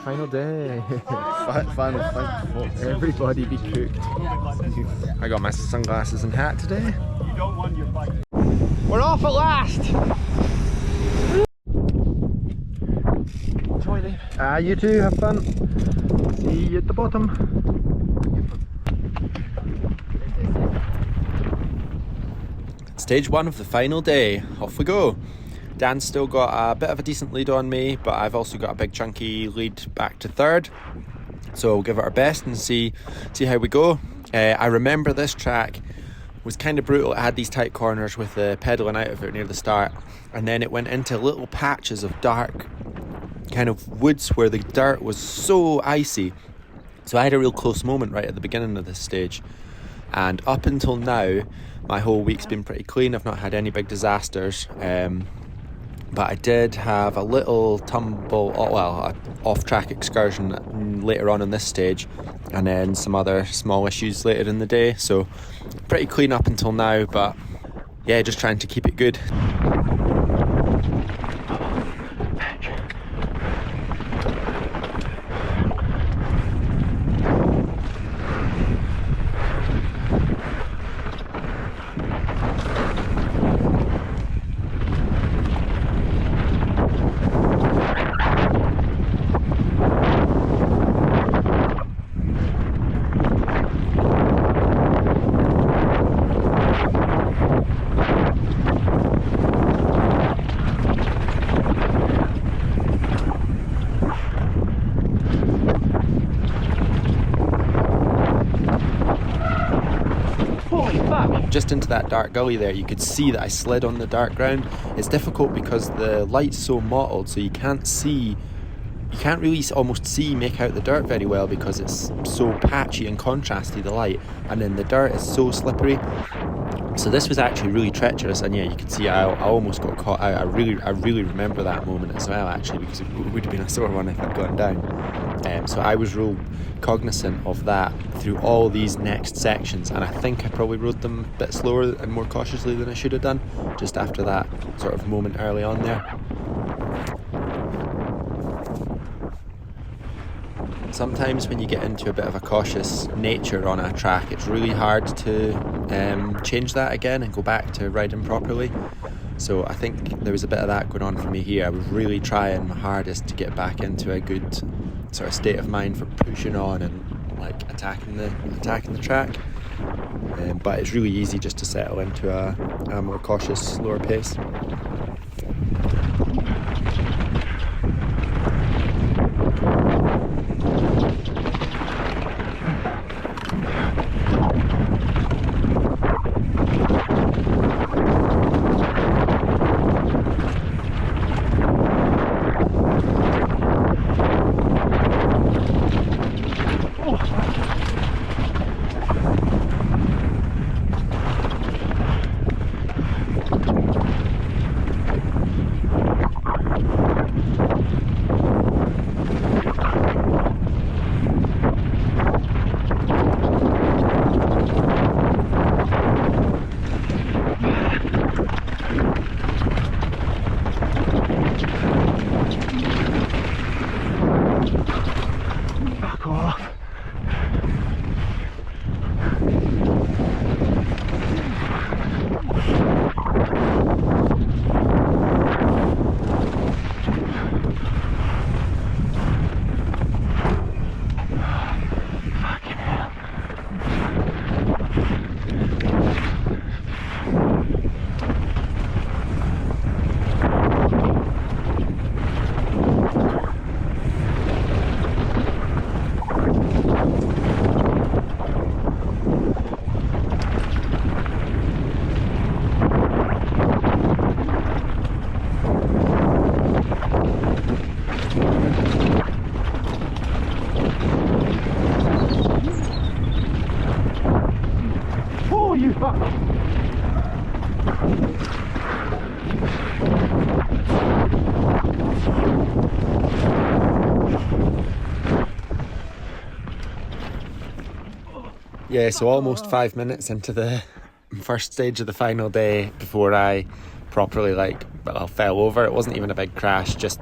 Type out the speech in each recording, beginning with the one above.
Final day. Final. Everybody be cooked. I got my sunglasses and hat today. We're off at last! Enjoy, Dave. You too, have fun. See you at the bottom. Stage 1 of the final day. Off we go. Dan's still got a bit of a decent lead on me, but I've also got a big chunky lead back to third. So we'll give it our best and see how we go. I remember this track was kind of brutal. It had these tight corners with the pedalling out of it near the start, and then it went into little patches of dark kind of woods where the dirt was so icy. So I had a real close moment right at the beginning of this stage, and up until now my whole week's been pretty clean. I've not had any big disasters, but I did have a little tumble, an off-track excursion later on in this stage, and then some other small issues later in the day. So pretty clean up until now, but yeah, just trying to keep it good. Just into that dark gully there, you could see that I slid on the dark ground. It's difficult because the light's so mottled, so you can't really almost make out the dirt very well because it's so patchy and contrasty, the light, and then the dirt is so slippery. So this was actually really treacherous, and yeah, you could see I almost got caught out. I really remember that moment as well, actually, because it would have been a sore one if I'd gone down. So I was real cognizant of that through all these next sections, and I think I probably rode them a bit slower and more cautiously than I should have done, just after that sort of moment early on there. Sometimes when you get into a bit of a cautious nature on a track, it's really hard to change that again and go back to riding properly. So I think there was a bit of that going on for me here. I was really trying my hardest to get back into a good sort of state of mind for pushing on and like attacking the track. But it's really easy just to settle into a more cautious, slower pace. Yeah, so almost 5 minutes into the first stage of the final day before I properly fell over. It wasn't even a big crash, just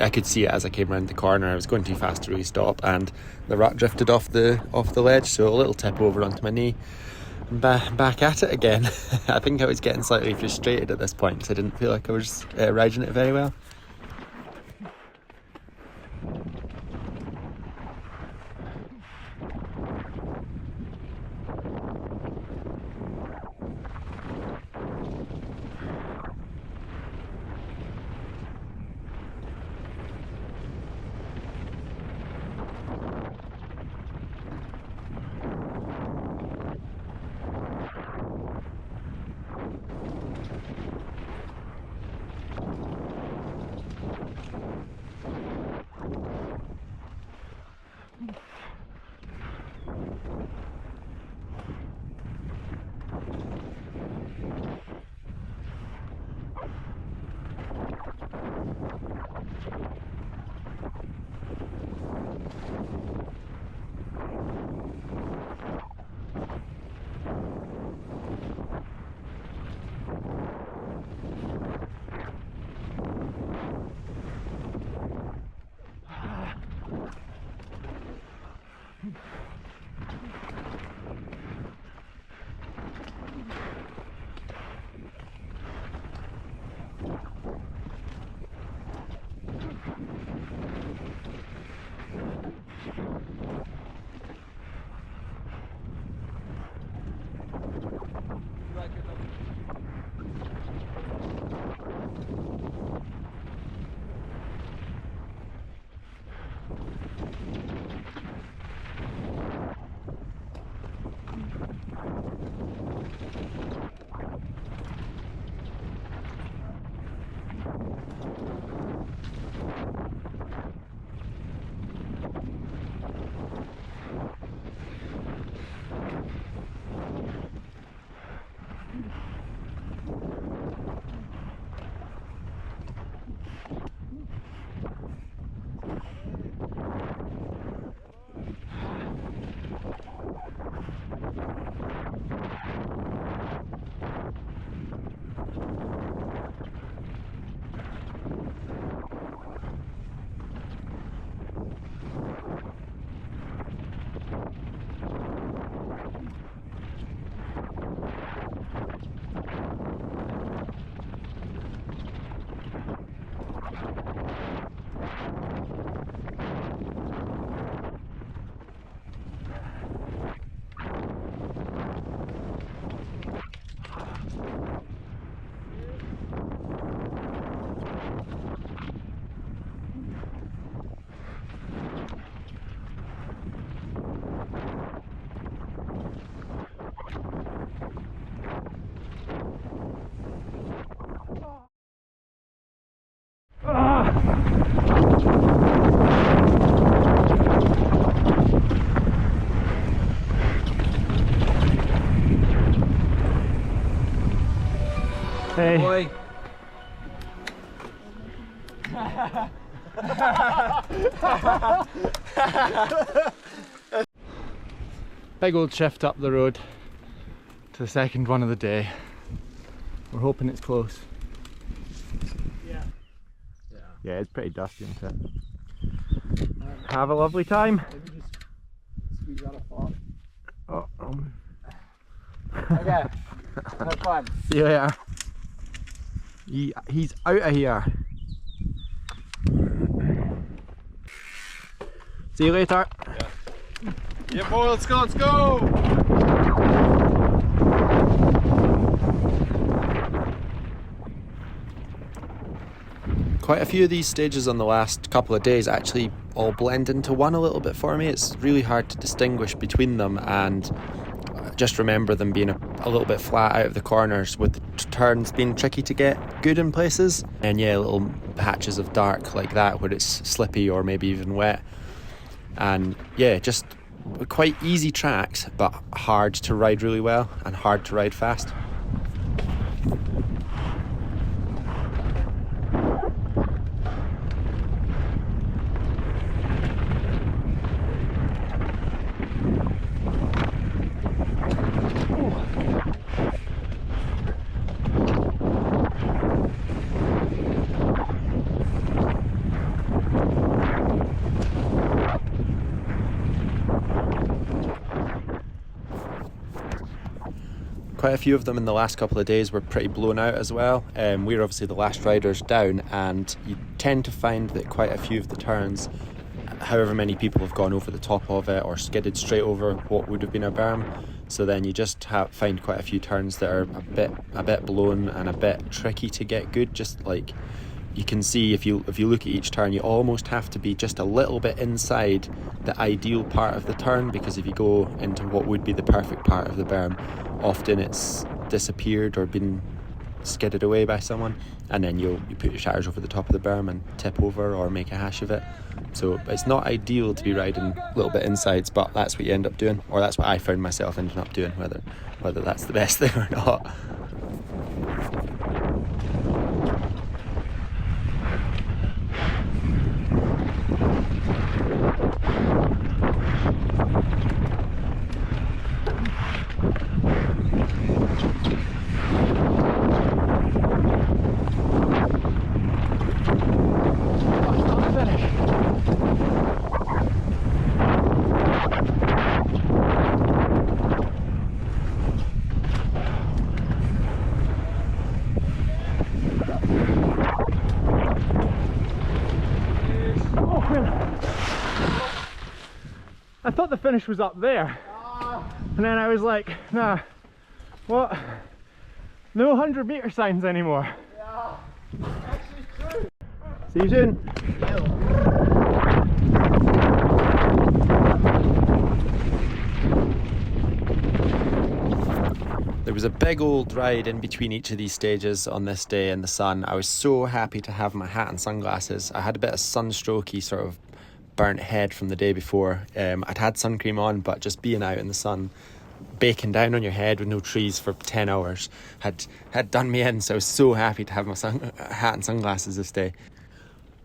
I could see it as I came round the corner. I was going too fast to really stop, and the rut drifted off the ledge, so a little tip over onto my knee. And back at it again. I think I was getting slightly frustrated at this point because I didn't feel like I was riding it very well. Hey. Boy. Big old shift up the road to the second one of the day. We're hoping it's close. Yeah, it's pretty dusty, isn't it? Have a lovely time. Maybe just squeeze out a thought. Oh, Okay, have fun. see you later. He's out of here. See you later. Yeah, boy, let's go, let's go! Quite a few of these stages on the last couple of days actually all blend into one a little bit for me. It's really hard to distinguish between them, and just remember them being a little bit flat out of the corners, with the turns being tricky to get good in places, and yeah, little patches of dark like that where it's slippy or maybe even wet. And yeah, just quite easy tracks, but hard to ride really well and hard to ride fast. Quite a few of them in the last couple of days were pretty blown out as well. We're obviously the last riders down, and you tend to find that quite a few of the turns, however many people have gone over the top of it or skidded straight over what would have been a berm. So then you just find quite a few turns that are a bit blown and a bit tricky to get good. Just like you can see, if you look at each turn, you almost have to be just a little bit inside the ideal part of the turn, because if you go into what would be the perfect part of the berm, often it's disappeared or been skidded away by someone, and then you put your tires over the top of the berm and tip over or make a hash of it. So it's not ideal to be riding a little bit insides, but that's what you end up doing, or that's what I found myself ending up doing, whether that's the best thing or not. I thought the finish was up there, and then I was like, nah, what? No 100-meter signs anymore. Yeah, actually true. See you soon. There was a big old ride in between each of these stages on this day in the sun. I was so happy to have my hat and sunglasses. I had a bit of sunstrokey sort of burnt head from the day before. I'd had sun cream on, but just being out in the sun, baking down on your head with no trees for 10 hours had done me in. So I was so happy to have my hat and sunglasses this day.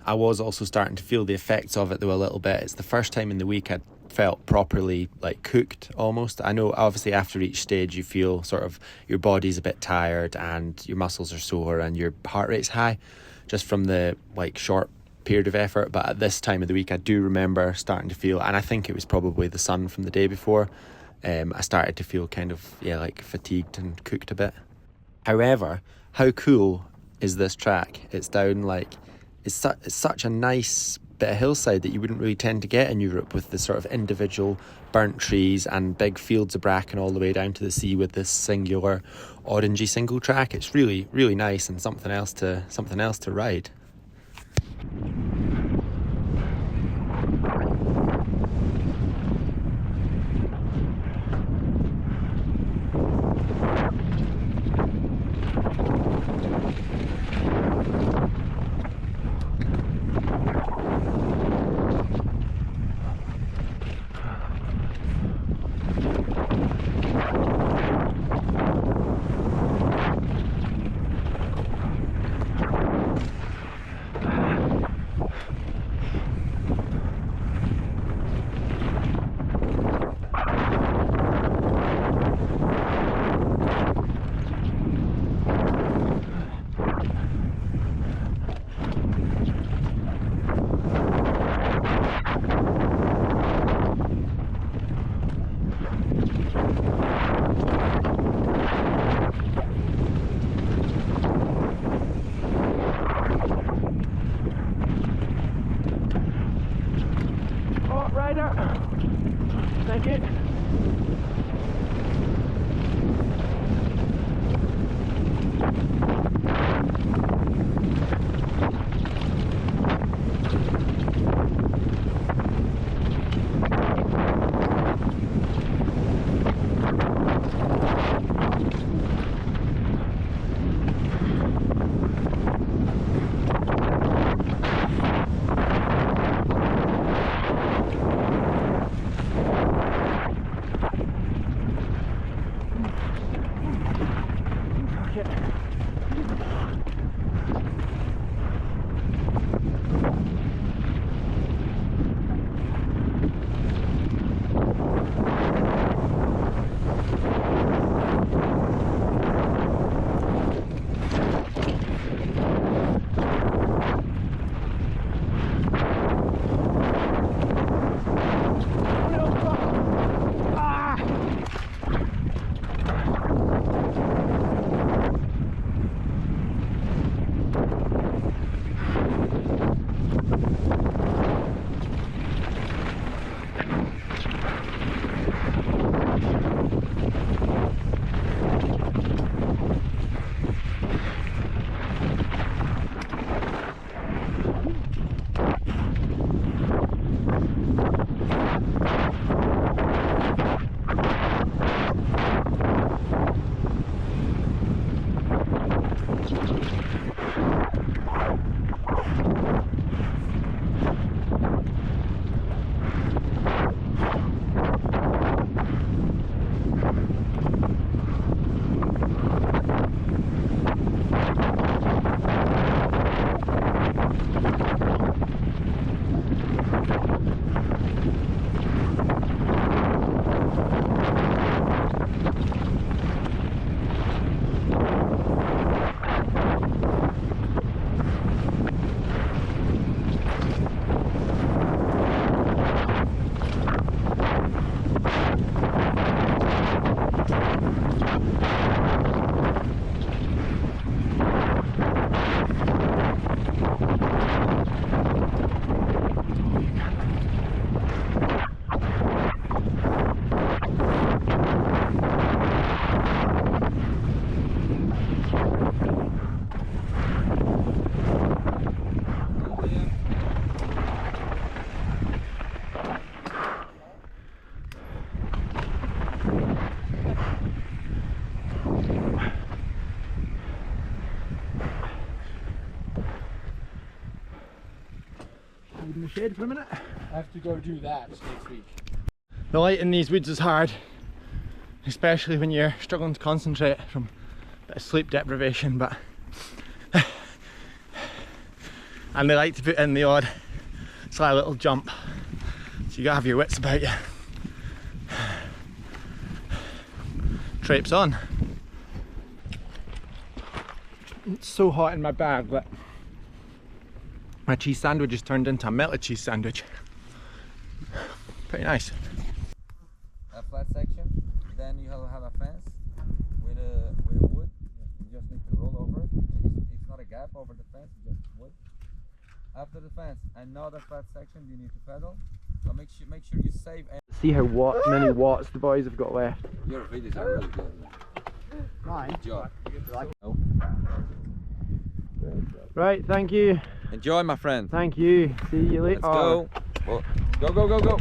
I was also starting to feel the effects of it though a little bit. It's the first time in the week I'd felt properly like cooked almost. I know obviously after each stage you feel sort of your body's a bit tired and your muscles are sore and your heart rate's high just from the like short period of effort, but at this time of the week I do remember starting to feel, and I think it was probably the sun from the day before, I started to feel kind of like fatigued and cooked a bit. However, how cool is this track? It's down like it's such a nice bit of hillside that you wouldn't really tend to get in Europe, with the sort of individual burnt trees and big fields of bracken all the way down to the sea with this singular orangey single track. It's really, really nice and something else to ride. Thank you. shade for a minute. I have to go do that next week. The light in these woods is hard, especially when you're struggling to concentrate from a bit of sleep deprivation, but and they like to put in the odd sly little jump, so you gotta have your wits about you. Traipse on. It's so hot in my bag that my cheese sandwich has turned into a melted cheese sandwich. Pretty nice. A flat section, then you have a fence with a wood. You just need to roll over it. It's not a gap over the fence, it's just wood. After the fence, another flat section you need to pedal. So make sure you save. See how many watts the boys have got left. Your videos are really good. Mine. Good job. Right, thank you. Enjoy, my friend. Thank you. See you later. Let's go. Well, go, go, go, go.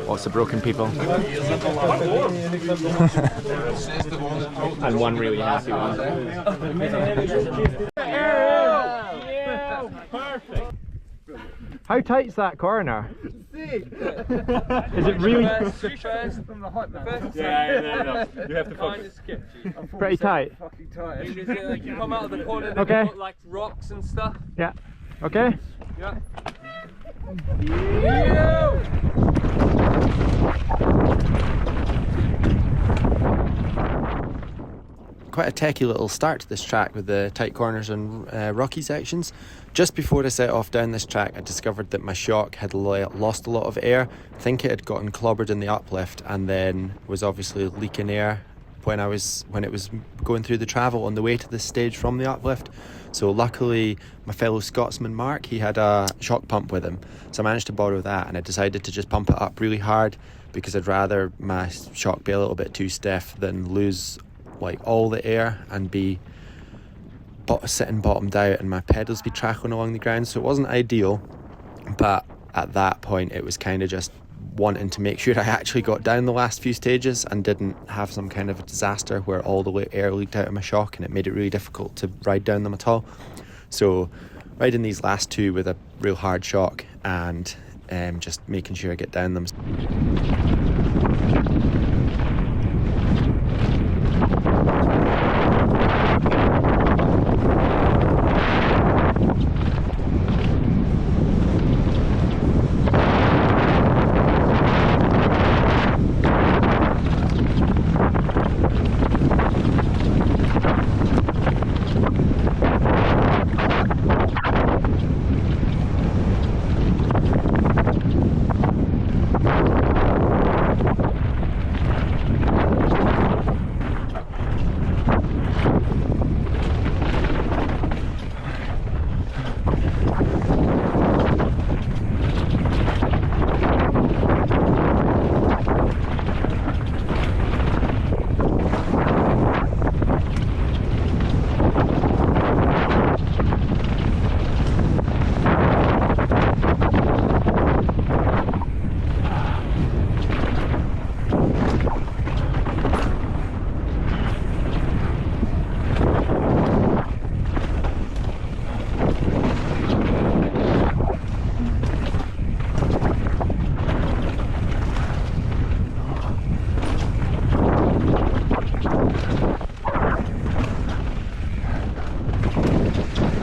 Lots of broken people. And one really happy one. Perfect. How tight's that corner? Is it really From the hot man. Yeah, you have to Kind of sketchy. pretty tight? Fucking tired. Because like you come out of the corner, they've Okay. got like rocks and stuff. Yeah. Okay. Yeah. Quite a techie little start to this track with the tight corners and rocky sections. Just before I set off down this track, I discovered that my shock had lost a lot of air. I think it had gotten clobbered in the uplift and then was obviously leaking air when it was going through the travel on the way to this stage from the uplift. So luckily my fellow Scotsman Mark, he had a shock pump with him, so I managed to borrow that, and I decided to just pump it up really hard because I'd rather my shock be a little bit too stiff than lose like all the air and be sitting bottomed out and my pedals be tracking along the ground. So it wasn't ideal, but at that point it was kind of just wanting to make sure I actually got down the last few stages and didn't have some kind of a disaster where all the air leaked out of my shock and it made it really difficult to ride down them at all. So riding these last two with a real hard shock and just making sure I get down them.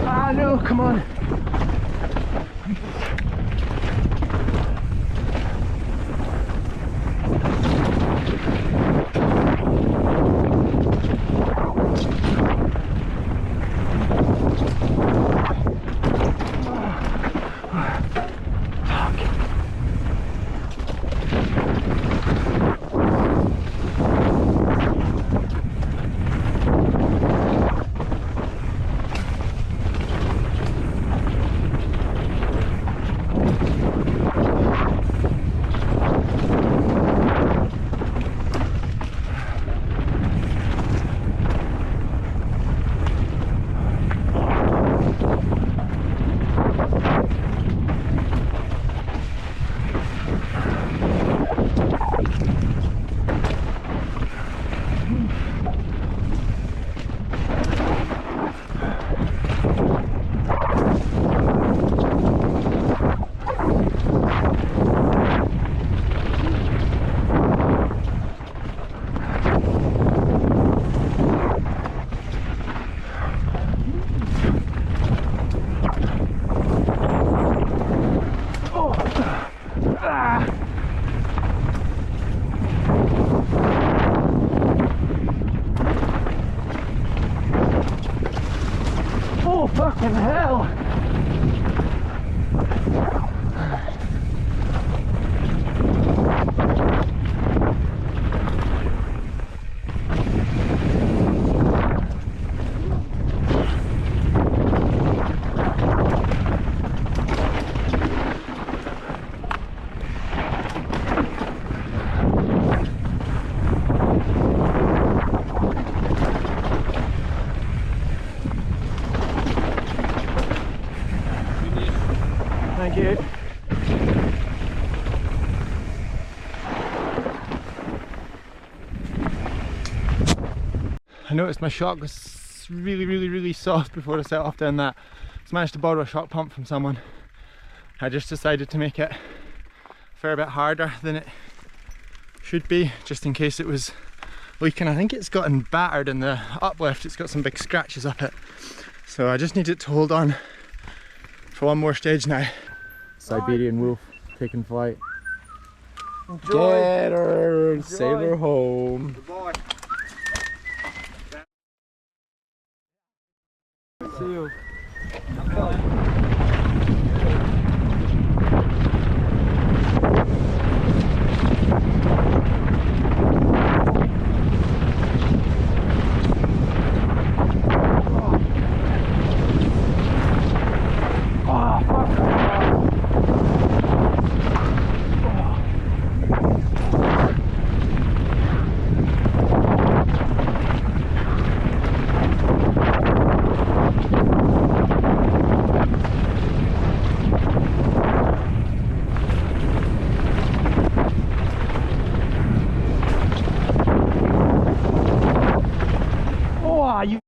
Ah no, come on. fucking hell! Thank you. I noticed my shock was really soft before I set off down that. So I managed to borrow a shock pump from someone. I just decided to make it a fair bit harder than it should be, just in case it was leaking. I think it's gotten battered in the uplift, it's got some big scratches up it. So I just need it to hold on for one more stage now. Siberian Wolfe taking flight. Get her, sail her home. See you. You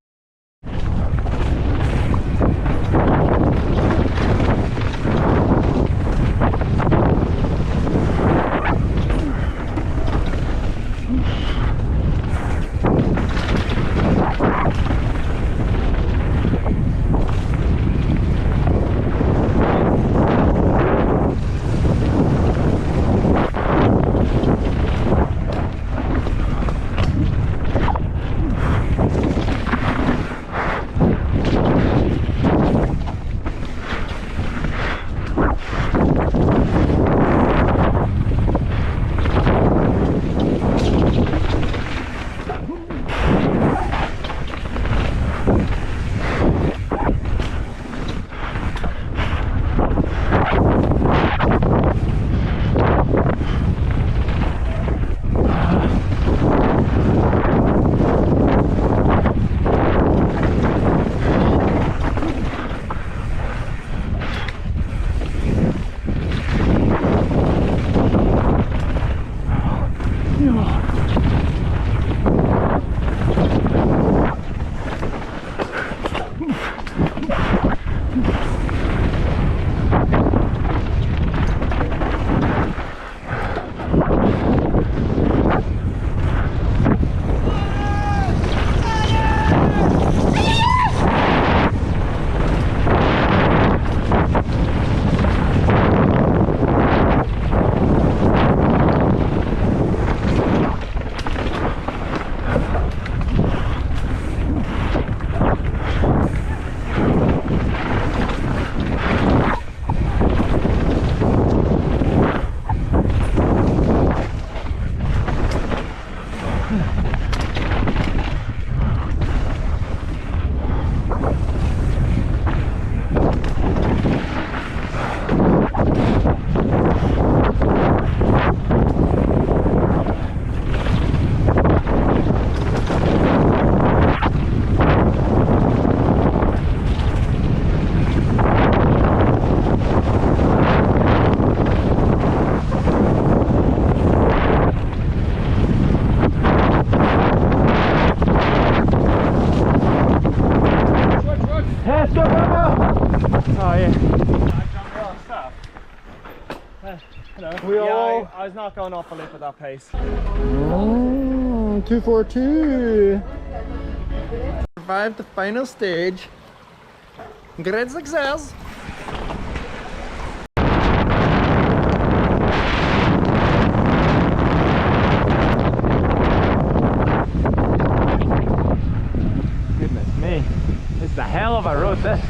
I was not going off a lip at that pace. Oh, 242. Survived the final stage. Great success. Goodness me, it's a hell of a road this.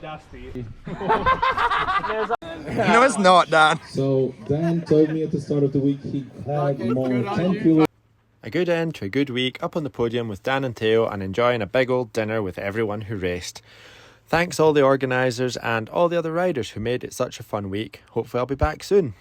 dusty. No, it's not, Dan. So Dan told me at the start of the week he had more 10 kilo. A good end to a good week up on the podium with Dan and Theo and enjoying a big old dinner with everyone who raced. Thanks all the organisers and all the other riders who made it such a fun week. Hopefully I'll be back soon.